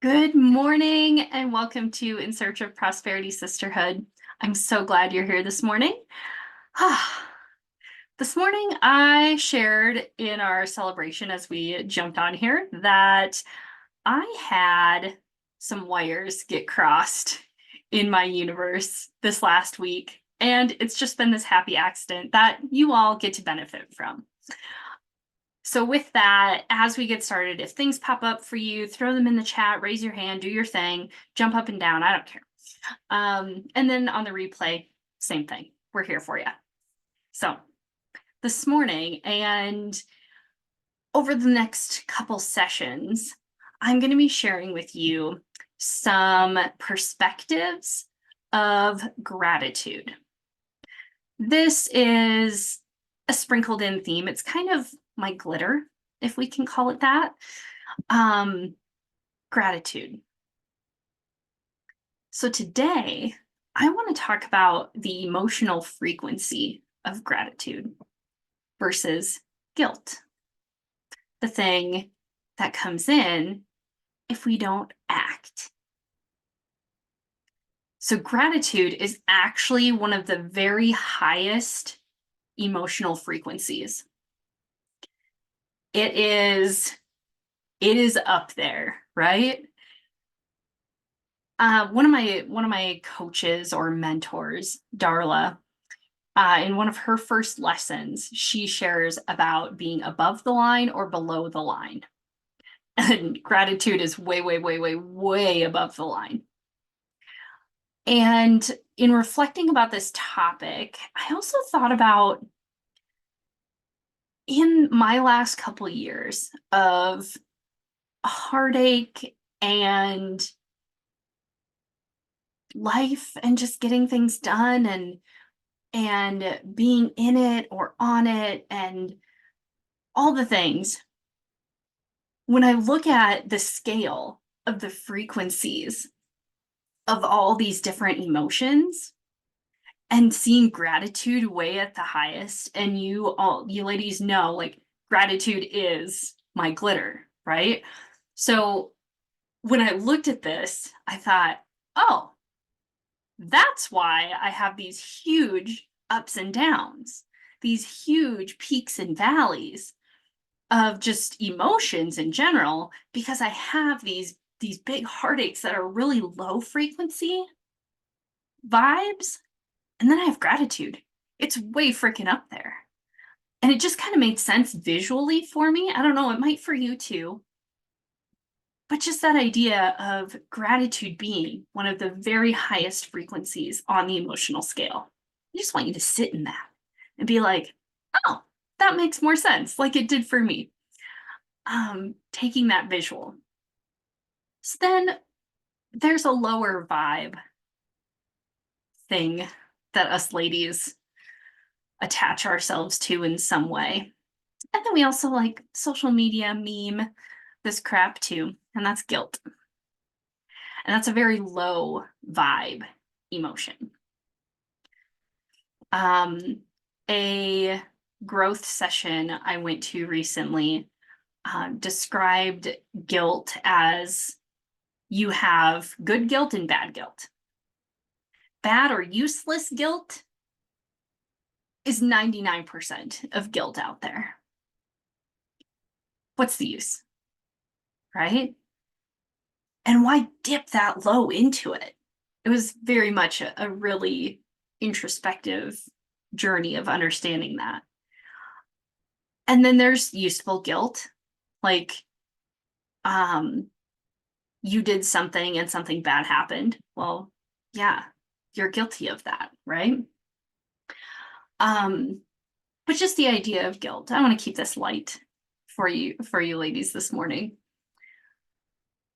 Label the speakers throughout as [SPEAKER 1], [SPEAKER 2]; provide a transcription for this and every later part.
[SPEAKER 1] Good morning and welcome to In Search of Prosperity Sisterhood. I'm so glad you're here this morning. This morning, I shared in our celebration as we jumped on here that I had some wires get crossed in my universe this last week, and it's just been this happy accident that you all get to benefit from. So with that, as we get started, if things pop up for you, throw them in the chat, raise your hand, do your thing, jump up and down. I don't care. And then on the replay, same thing. We're here for you. So this morning and over the next couple sessions, I'm going to be sharing with you some perspectives of gratitude. This is a sprinkled in theme. It's kind of my glitter, if we can call it that. Gratitude. So today, I want to talk about the emotional frequency of gratitude versus guilt. The thing that comes in if we don't act. So gratitude is actually one of the very highest emotional frequencies. It is up there, right? One of my coaches or mentors, Darla, in one of her first lessons, she shares about being above the line or below the line. And gratitude is way, way, way, way, way above the line. And in reflecting about this topic, I also thought about in my last couple of years of heartache and life and just getting things done and being in it or on it and all the things. When I look at the scale of the frequencies of all these different emotions and seeing gratitude way at the highest, and you ladies know, like, gratitude is my glitter, right? So when I looked at this, I thought, oh, that's why I have these huge ups and downs, these huge peaks and valleys of just emotions in general, because I have these big heartaches that are really low frequency vibes, and then I have gratitude. It's way freaking up there. And it just kind of made sense visually for me. I don't know, it might for you too. But just that idea of gratitude being one of the very highest frequencies on the emotional scale. I just want you to sit in that and be like, oh, that makes more sense, like it did for me. Taking that visual. So then there's a lower vibe thing that us ladies attach ourselves to in some way. And then we also like social media meme this crap too, and that's guilt. And that's a very low vibe emotion. A growth session I went to recently described guilt as you have good guilt and bad guilt. Bad or useless guilt is 99% of guilt out there. What's the use? Right? And why dip that low into it? It was very much a really introspective journey of understanding that. And then there's useful guilt, like you did something and something bad happened. Well, yeah, you're guilty of that, right? But just the idea of guilt. I want to keep this light for you ladies this morning.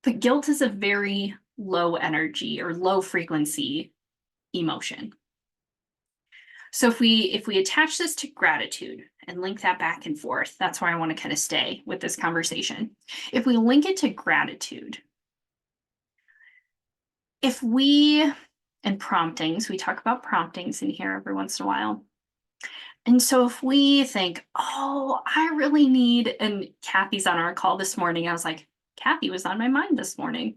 [SPEAKER 1] But guilt is a very low energy or low frequency emotion. So if we attach this to gratitude and link that back and forth, that's where I want to kind of stay with this conversation. If we link it to gratitude, and promptings, we talk about promptings in here every once in a while. And so if we think, oh, I really need, and Kathy's on our call this morning, I was like, Kathy was on my mind this morning.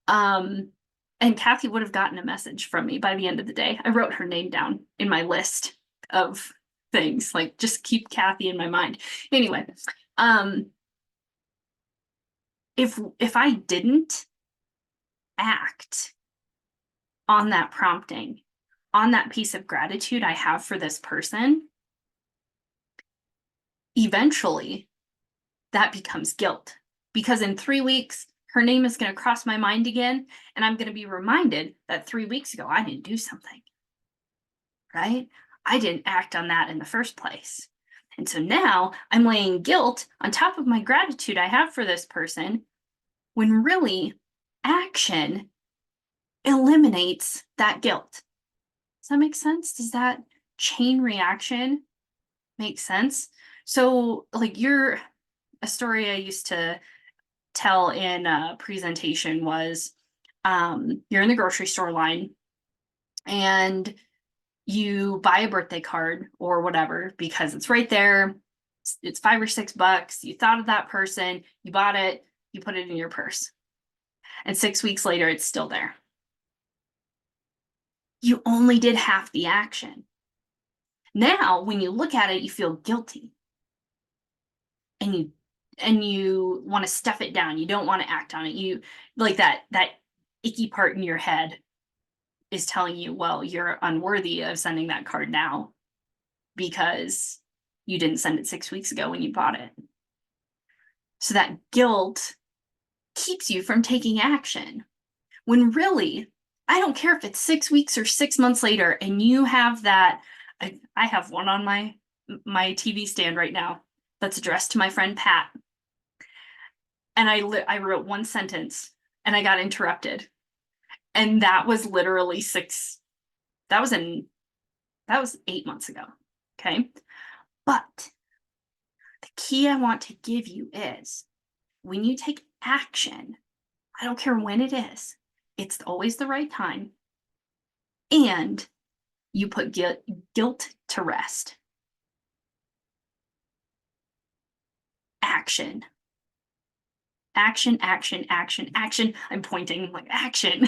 [SPEAKER 1] And Kathy would have gotten a message from me by the end of the day. I wrote her name down in my list of things, like just keep Kathy in my mind. Anyway, if I didn't act on that prompting, on that piece of gratitude I have for this person, eventually that becomes guilt. Because in 3 weeks, her name is going to cross my mind again, and I'm going to be reminded that 3 weeks ago I didn't do something, right? I didn't act on that in the first place. And so now I'm laying guilt on top of my gratitude I have for this person, when really action eliminates that guilt. Does that make sense? Does that chain reaction make sense? So, like, a story I used to tell in a presentation was, you're in the grocery store line and you buy a birthday card or whatever because it's right there. It's $5 or $6. You thought of that person, you bought it, you put it in your purse. And 6 weeks later, it's still there. You only did half the action. Now, when you look at it, you feel guilty. And you want to stuff it down. You don't want to act on it. You like that icky part in your head is telling you, well, you're unworthy of sending that card now because you didn't send it 6 weeks ago when you bought it. So that guilt keeps you from taking action. When really, I don't care if it's 6 weeks or 6 months later and you have that. I have one on my TV stand right now that's addressed to my friend Pat. And I wrote one sentence and I got interrupted. And that was literally that was 8 months ago. Okay. But the key I want to give you is when you take action, I don't care when it is, it's always the right time. And you put guilt to rest. Action. Action, action, action, action. I'm pointing like action.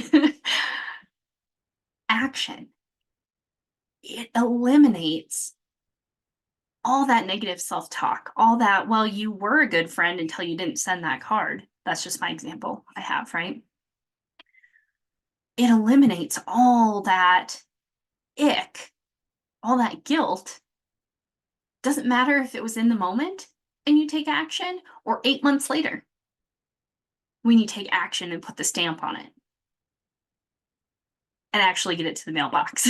[SPEAKER 1] Action. It eliminates all that negative self-talk, all that, well, you were a good friend until you didn't send that card. That's just my example I have, right? It eliminates all that ick, all that guilt. Doesn't matter if it was in the moment and you take action or 8 months later when you take action and put the stamp on it and actually get it to the mailbox.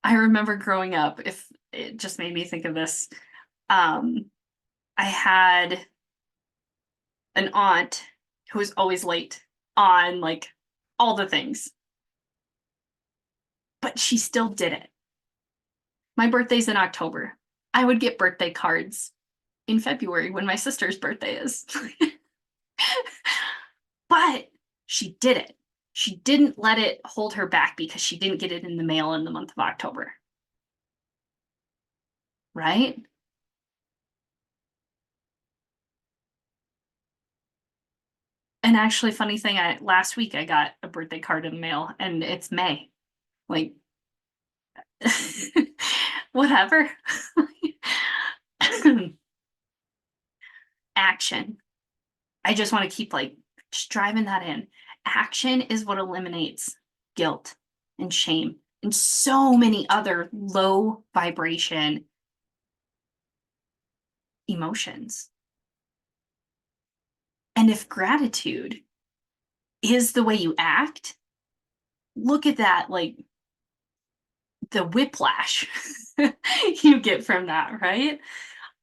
[SPEAKER 1] I remember growing up, if it just made me think of this, I had an aunt who was always late on like all the things, but she still did it. My birthday's in October. I would get birthday cards in February when my sister's birthday is. But she did it. She didn't let it hold her back because she didn't get it in the mail in the month of October. Right? And actually, funny thing, last week I got a birthday card in the mail and it's May. Like, whatever. Action. I just want to keep like just driving that in. Action is what eliminates guilt and shame and so many other low vibration emotions. And if gratitude is the way you act, look at that, like the whiplash you get from that, right?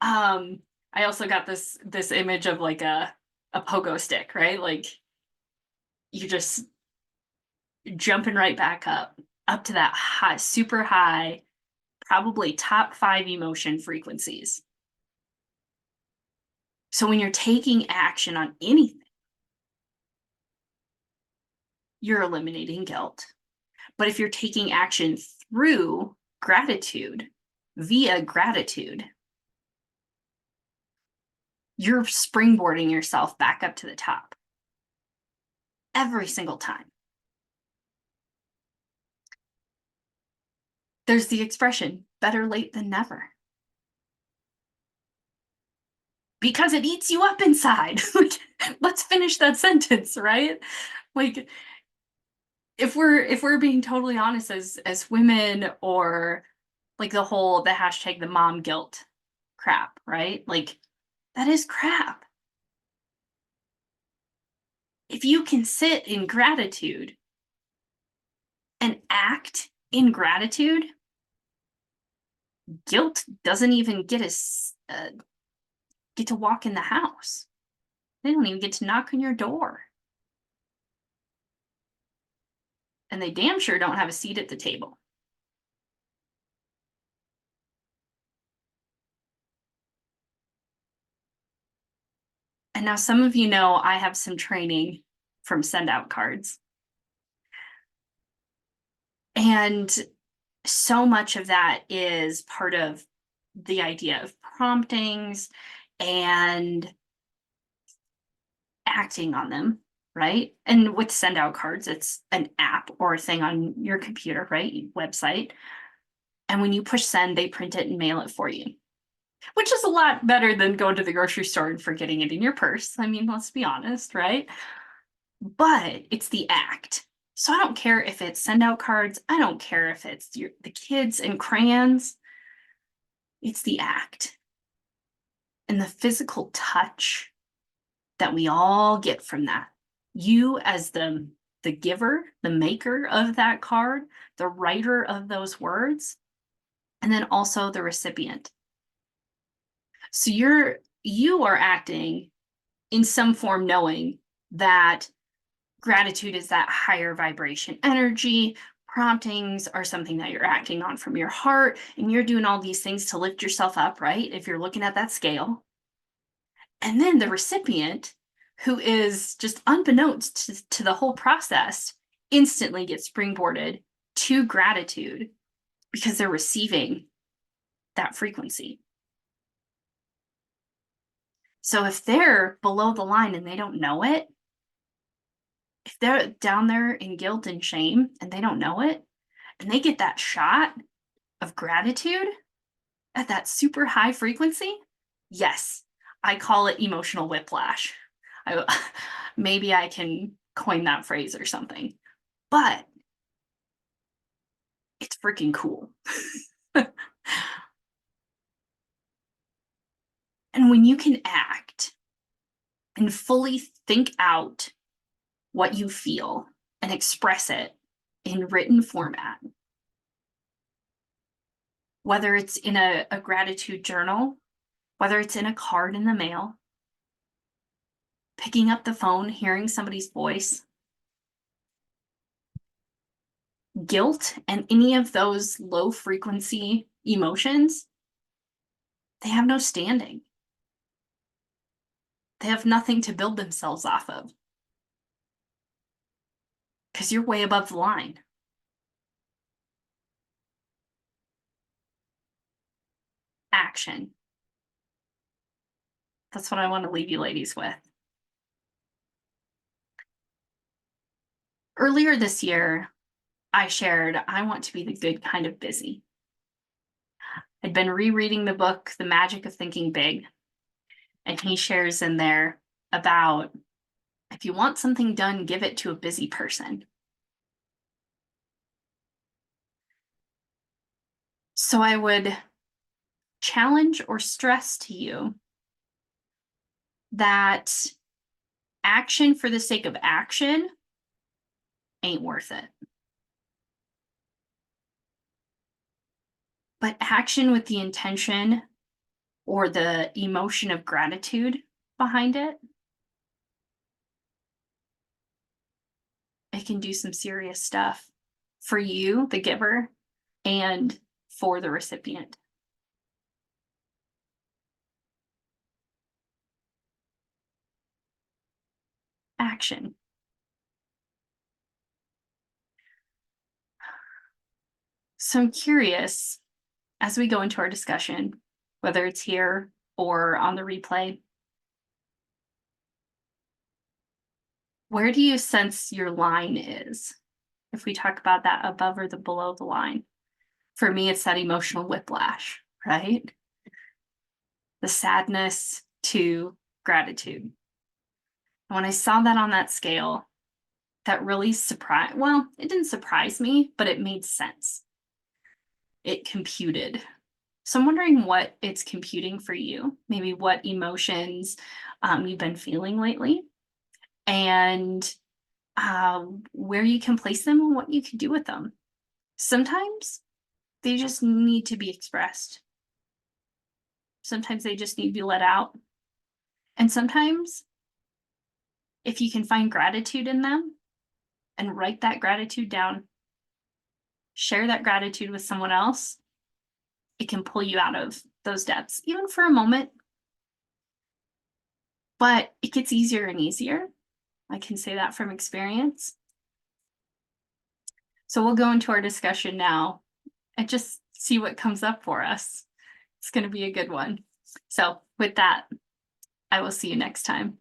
[SPEAKER 1] I also got this image of like a pogo stick, right? Like you just jumping right back up to that high, super high, probably top 5 emotion frequencies. So when you're taking action on anything, you're eliminating guilt. But if you're taking action through gratitude, via gratitude, you're springboarding yourself back up to the top every single time. There's the expression, better late than never. Because it eats you up inside. Let's finish that sentence, right? Like, if we're being totally honest as women, or like the hashtag the mom guilt crap, right? Like, that is crap. If you can sit in gratitude and act in gratitude, guilt doesn't even get to walk in the house. They don't even get to knock on your door. And they damn sure don't have a seat at the table. And now some of you know I have some training from send out cards. And so much of that is part of the idea of promptings and acting on them, right? And with send out cards, it's an app or a thing on your computer, right? Website. And when you push send, they print it and mail it for you, which is a lot better than going to the grocery store and forgetting it in your purse. I mean, let's be honest, right? But it's the act. So I don't care if it's send out cards. I don't care if it's the kids and crayons. It's the act and the physical touch that we all get from that. You as the giver, the maker of that card, the writer of those words, and then also the recipient. So you are acting in some form knowing that gratitude is that higher vibration energy. Promptings are something that you're acting on from your heart, and you're doing all these things to lift yourself up, right? If you're looking at that scale. And then the recipient, who is just unbeknownst to the whole process, instantly gets springboarded to gratitude because they're receiving that frequency. So if they're below the line and they don't know it, if they're down there in guilt and shame and they don't know it, and they get that shot of gratitude at that super high frequency, yes, I call it emotional whiplash. Maybe I can coin that phrase or something, but it's freaking cool. And when you can act and fully think out what you feel and express it in written format, whether it's in a gratitude journal, whether it's in a card in the mail, picking up the phone, hearing somebody's voice, guilt and any of those low frequency emotions, they have no standing. They have nothing to build themselves off of because you're way above the line. Action. That's what I want to leave you ladies with. Earlier this year, I shared I want to be the good kind of busy. I'd been rereading the book, The Magic of Thinking Big, and he shares in there about if you want something done, give it to a busy person. So I would challenge or stress to you that action for the sake of action ain't worth it. But action with the intention or the emotion of gratitude behind it, it can do some serious stuff for you, the giver, and for the recipient. Action. So I'm curious, as we go into our discussion, whether it's here or on the replay, Where do you sense your line is? If we talk about that above or the below the line. For me, it's that emotional whiplash, right? The sadness to gratitude. When I saw that on that scale, that really surprised, well, it didn't surprise me, but it made sense. It computed. So I'm wondering what it's computing for you, maybe what emotions you've been feeling lately, and where you can place them and what you can do with them. Sometimes they just need to be expressed. Sometimes they just need to be let out. And sometimes, if you can find gratitude in them and write that gratitude down, share that gratitude with someone else, it can pull you out of those depths, even for a moment. But it gets easier and easier. I can say that from experience. So we'll go into our discussion now and just see what comes up for us. It's going to be a good one. So with that, I will see you next time.